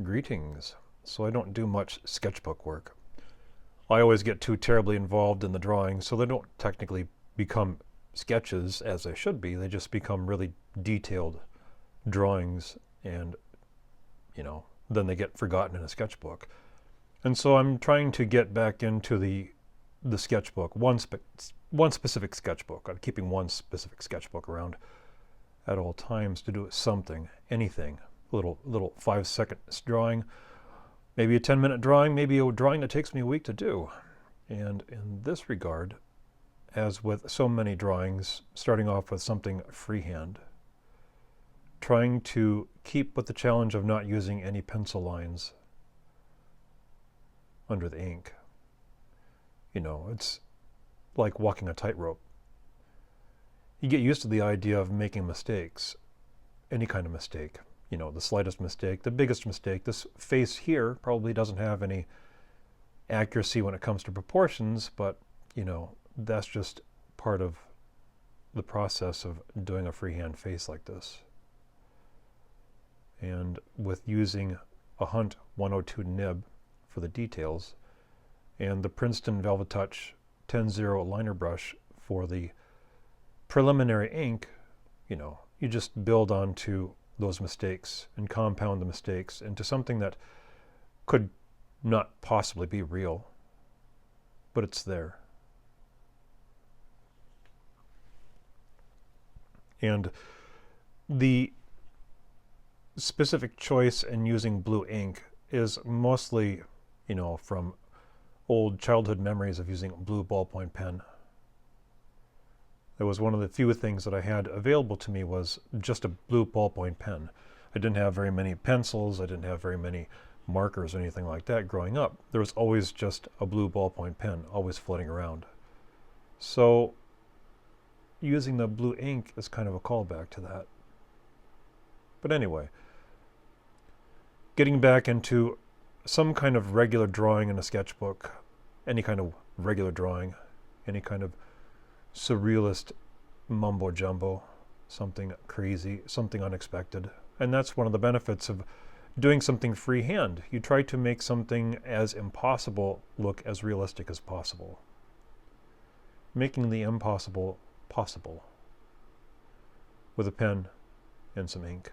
Greetings. So I don't do much sketchbook work. I always get too terribly involved in the drawing, so they don't technically become sketches as they should be. They just become really detailed drawings, and then they get forgotten in a sketchbook. And so I'm trying to get back into the sketchbook, one specific sketchbook. I'm keeping one specific sketchbook around at all times to do something, anything. Little 5-second drawing, maybe a 10-minute drawing, maybe a drawing that takes me a week to do. And in this regard, as with so many drawings, starting off with something freehand, trying to keep with the challenge of not using any pencil lines under the ink. It's like walking a tightrope. You get used to the idea of making mistakes, any kind of mistake. The slightest mistake, the biggest mistake. This face here probably doesn't have any accuracy when it comes to proportions, but that's just part of the process of doing a freehand face like this. And with using a Hunt 102 nib for the details and the Princeton Velvetouch 10-0 liner brush for the preliminary ink, you just build onto those mistakes and compound the mistakes into something that could not possibly be real, but it's there. And the specific choice in using blue ink is mostly, from old childhood memories of using a blue ballpoint pen. That was one of the few things that I had available to me, was just a blue ballpoint pen. I didn't have very many pencils, I didn't have very many markers or anything like that growing up. There was always just a blue ballpoint pen, always floating around. So using the blue ink is kind of a callback to that. But anyway, getting back into some kind of regular drawing in a sketchbook, any kind of regular drawing, any kind of surrealist mumbo jumbo, something crazy, something unexpected. And that's one of the benefits of doing something freehand. You try to make something as impossible look as realistic as possible, making the impossible possible with a pen and some ink.